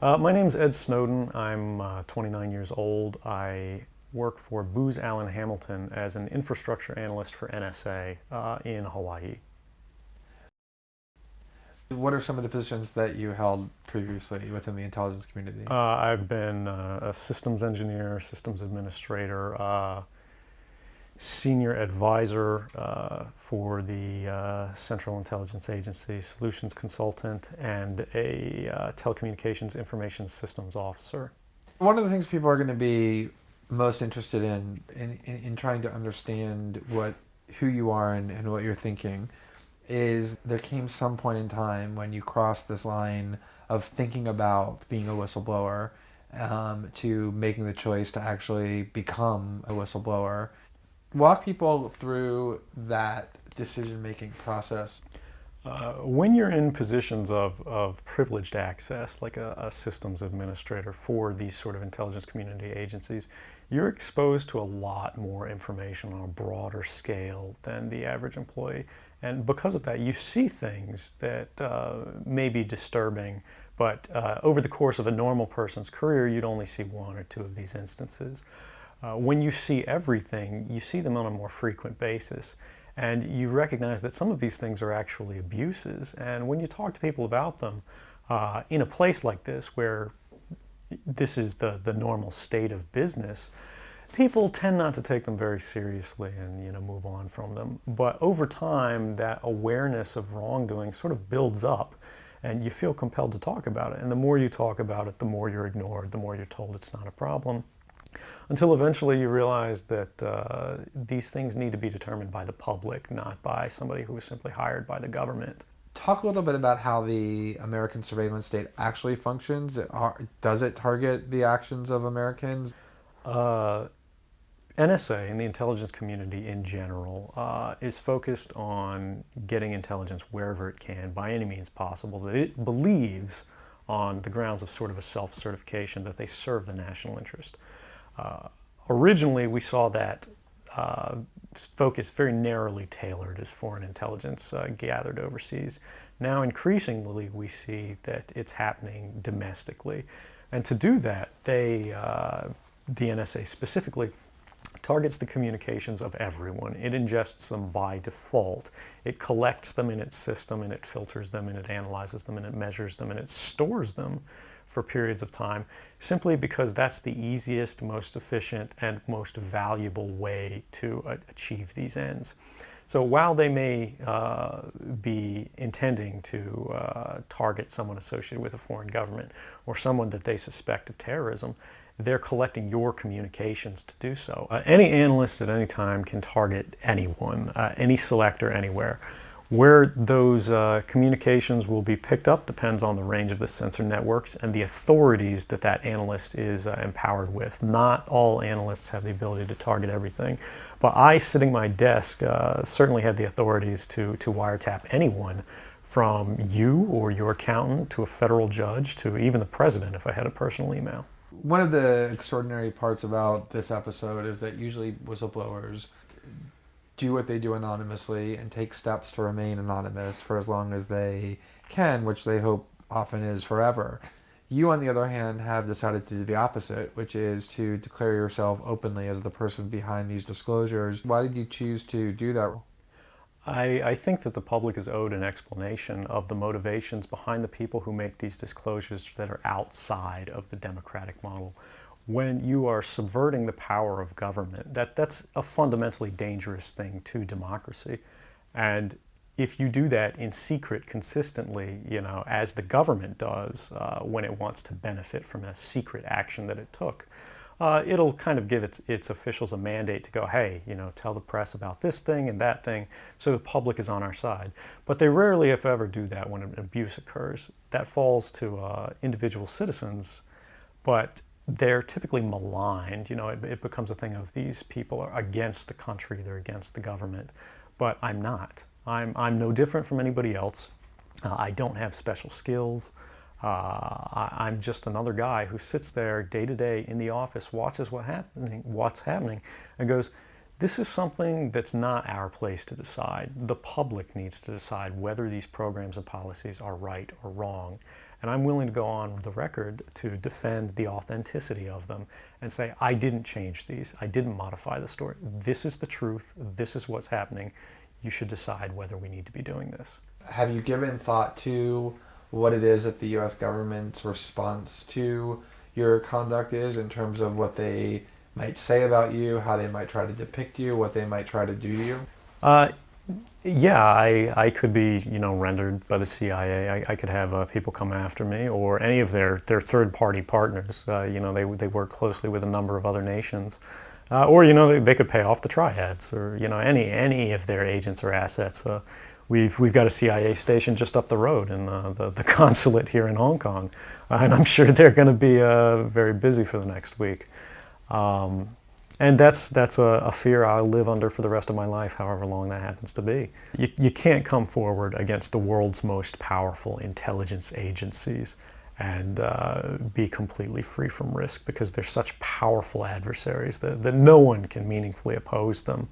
My name's Ed Snowden. I'm 29 years old. I work for Booz Allen Hamilton as an infrastructure analyst for NSA in Hawaii. What are some of the positions that you held previously within the intelligence community? I've been a systems engineer, systems administrator, senior advisor for the Central Intelligence Agency, solutions consultant, and a telecommunications information systems officer. One of the things people are going to be most interested in trying to understand who you are and what you're thinking is there came some point in time when you crossed this line of thinking about being a whistleblower to making the choice to actually become a whistleblower. Walk people through that decision-making process. When you're in positions of privileged access, like a systems administrator for these sort of intelligence community agencies, you're exposed to a lot more information on a broader scale than the average employee. And because of that, you see things that may be disturbing, but over the course of a normal person's career, you'd only see one or two of these instances. When you see everything, you see them on a more frequent basis. And you recognize that some of these things are actually abuses. And when you talk to people about them, in a place like this where this is the normal state of business, people tend not to take them very seriously and move on from them. But over time, that awareness of wrongdoing sort of builds up, and you feel compelled to talk about it. And the more you talk about it, the more you're ignored, the more you're told it's not a problem. Until eventually you realize that these things need to be determined by the public, not by somebody who was simply hired by the government. Talk a little bit about how the American surveillance state actually functions. Does it target the actions of Americans? NSA and the intelligence community in general is focused on getting intelligence wherever it can by any means possible that it believes on the grounds of sort of a self-certification that they serve the national interest. Originally, we saw that focus very narrowly tailored as foreign intelligence gathered overseas. Now, increasingly, we see that it's happening domestically. And to do that, the NSA specifically, targets the communications of everyone. It ingests them by default. It collects them in its system, and it filters them, and it analyzes them, and it measures them, and it stores them for periods of time, simply because that's the easiest, most efficient, and most valuable way to achieve these ends. So while they may be intending to target someone associated with a foreign government or someone that they suspect of terrorism, they're collecting your communications to do so. Any analyst at any time can target anyone, any selector, anywhere. Where those communications will be picked up depends on the range of the sensor networks and the authorities that that analyst is empowered with. Not all analysts have the ability to target everything, but I, sitting at my desk, certainly had the authorities to wiretap anyone, from you or your accountant to a federal judge to even the president if I had a personal email. One of the extraordinary parts about this episode is that usually whistleblowers do what they do anonymously and take steps to remain anonymous for as long as they can, which they hope often is forever. You, on the other hand, have decided to do the opposite, which is to declare yourself openly as the person behind these disclosures. Why did you choose to do that? I think that the public is owed an explanation of the motivations behind the people who make these disclosures that are outside of the democratic model. When you are subverting the power of government, that's a fundamentally dangerous thing to democracy. And if you do that in secret consistently, as the government does when it wants to benefit from a secret action that it took, it'll kind of give its officials a mandate to go, hey, tell the press about this thing and that thing, so the public is on our side. But they rarely, if ever, do that when an abuse occurs. That falls to individual citizens, but they're typically maligned. It becomes a thing of these people are against the country, they're against the government. But I'm not. I'm no different from anybody else. I don't have special skills. I'm just another guy who sits there day to day in the office, watches what's happening, and goes, this is something that's not our place to decide. The public needs to decide whether these programs and policies are right or wrong. And I'm willing to go on the record to defend the authenticity of them and say, I didn't change these. I didn't modify the story. This is the truth. This is what's happening. You should decide whether we need to be doing this. Have you given thought to what it is that the U.S. government's response to your conduct is, in terms of what they might say about you, how they might try to depict you, what they might try to do to you? Yeah, I could be, rendered by the CIA. I could have people come after me, or any of their third-party partners. They work closely with a number of other nations. Or they could pay off the triads, or any of their agents or assets. We've got a CIA station just up the road in the consulate here in Hong Kong, and I'm sure they're going to be very busy for the next week. And that's a fear I'll live under for the rest of my life, however long that happens to be. You can't come forward against the world's most powerful intelligence agencies and be completely free from risk, because they're such powerful adversaries that no one can meaningfully oppose them.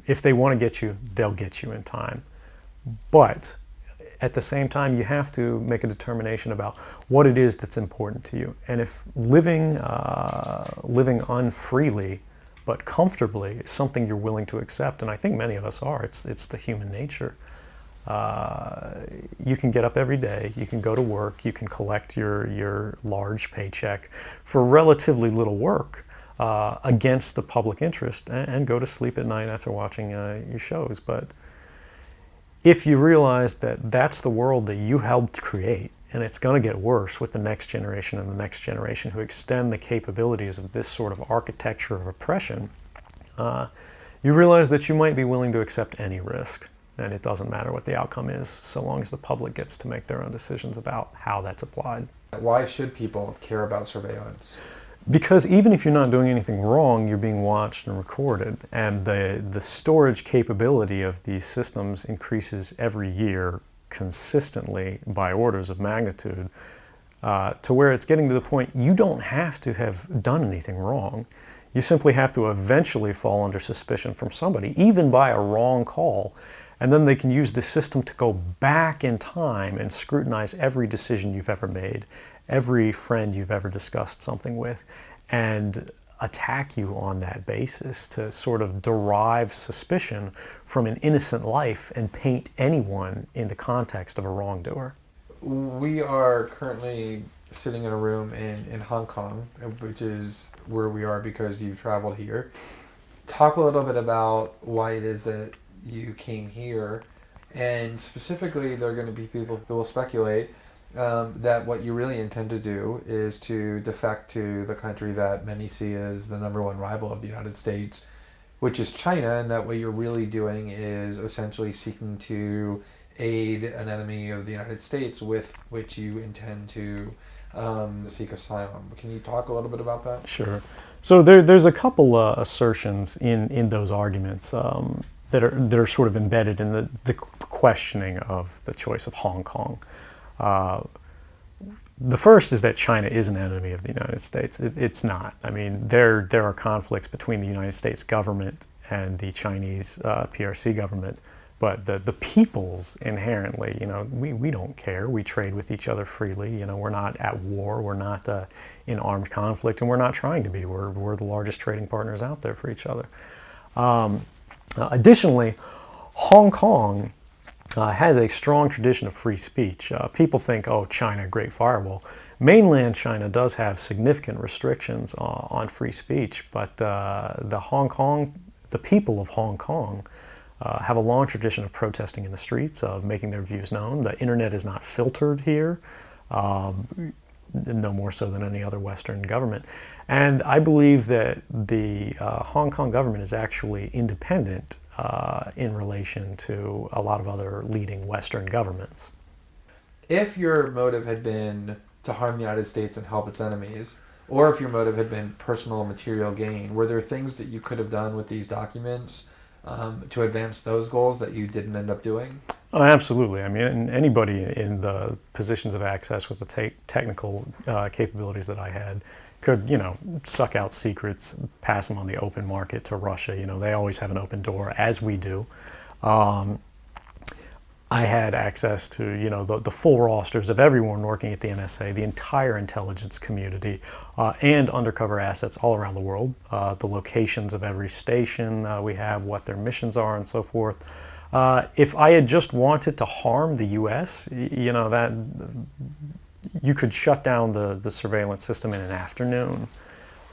If they want to get you, they'll get you in time. But at the same time, you have to make a determination about what it is that's important to you. And if living unfreely but comfortably is something you're willing to accept, and I think many of us are, it's the human nature. You can get up every day, you can go to work, you can collect your large paycheck for relatively little work against the public interest, and go to sleep at night after watching your shows. But if you realize that that's the world that you helped create, and it's going to get worse with the next generation and the next generation who extend the capabilities of this sort of architecture of oppression, you realize that you might be willing to accept any risk. And it doesn't matter what the outcome is, so long as the public gets to make their own decisions about how that's applied. Why should people care about surveillance? Because even if you're not doing anything wrong, you're being watched and recorded. And the storage capability of these systems increases every year consistently by orders of magnitude, to where it's getting to the point you don't have to have done anything wrong. You simply have to eventually fall under suspicion from somebody, even by a wrong call. And then they can use the system to go back in time and scrutinize every decision you've ever made, every friend you've ever discussed something with, and attack you on that basis to sort of derive suspicion from an innocent life and paint anyone in the context of a wrongdoer. We are currently sitting in a room in Hong Kong, which is where we are because you've traveled here. Talk a little bit about why it is that you came here, and specifically there are going to be people who will speculate that what you really intend to do is to defect to the country that many see as the number one rival of the United States, which is China, and that what you're really doing is essentially seeking to aid an enemy of the United States with which you intend to seek asylum. Can you talk a little bit about that? Sure. So there's a couple assertions in those arguments that are sort of embedded in the questioning of the choice of Hong Kong. The first is that China is an enemy of the United States. It's not. I mean, there are conflicts between the United States government and the Chinese PRC government, but the peoples inherently, we don't care. We trade with each other freely. We're not at war. We're not in armed conflict, and we're not trying to be. We're the largest trading partners out there for each other. Additionally, Hong Kong has a strong tradition of free speech. People think, oh, China, great firewall. Mainland China does have significant restrictions on free speech, but the people of Hong Kong have a long tradition of protesting in the streets, of making their views known. The internet is not filtered here, no more so than any other Western government. And I believe that the Hong Kong government is actually independent in relation to a lot of other leading Western governments. If your motive had been to harm the United States and help its enemies, or if your motive had been personal material gain, were there things that you could have done with these documents to advance those goals that you didn't end up doing? Oh, absolutely. I mean, anybody in the positions of access with the technical capabilities that I had could, suck out secrets, pass them on the open market to Russia. They always have an open door, as we do. I had access to, the full rosters of everyone working at the NSA, the entire intelligence community, and undercover assets all around the world, the locations of every station we have, what their missions are, and so forth. If I had just wanted to harm the U.S., that you could shut down the surveillance system in an afternoon.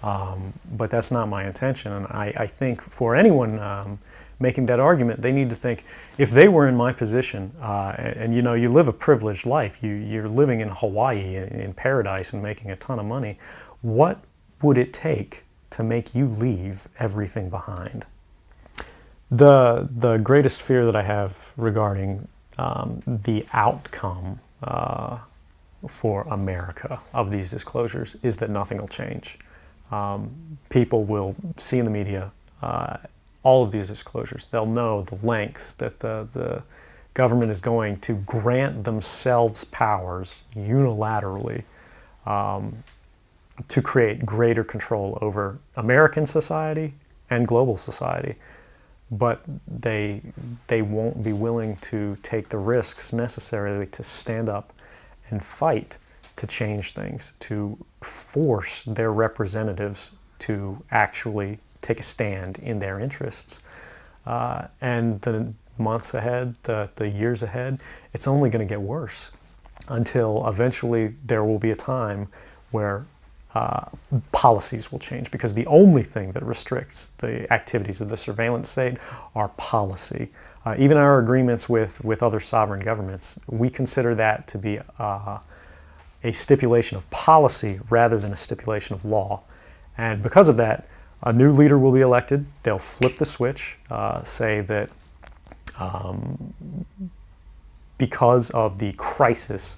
But that's not my intention, and I think for anyone making that argument, they need to think, if they were in my position, and you live a privileged life, you're living in Hawaii in paradise and making a ton of money, what would it take to make you leave everything behind? The greatest fear that I have regarding the outcome for America of these disclosures is that nothing will change. People will see in the media all of these disclosures. They'll know the lengths that the government is going to grant themselves powers unilaterally to create greater control over American society and global society. But they won't be willing to take the risks necessarily to stand up and fight to change things, to force their representatives to actually take a stand in their interests. And the months ahead, the years ahead, it's only going to get worse until eventually there will be a time where policies will change, because the only thing that restricts the activities of the surveillance state are policy. Even our agreements with other sovereign governments, we consider that to be a stipulation of policy rather than a stipulation of law. And because of that, a new leader will be elected. They'll flip the switch, say that because of the crisis,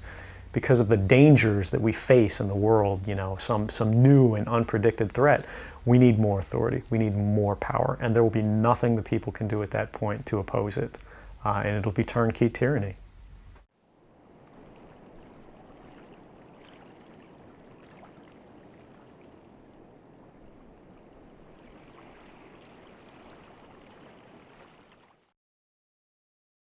because of the dangers that we face in the world, some new and unpredicted threat, we need more authority, we need more power, and there will be nothing the people can do at that point to oppose it, and it'll be turnkey tyranny.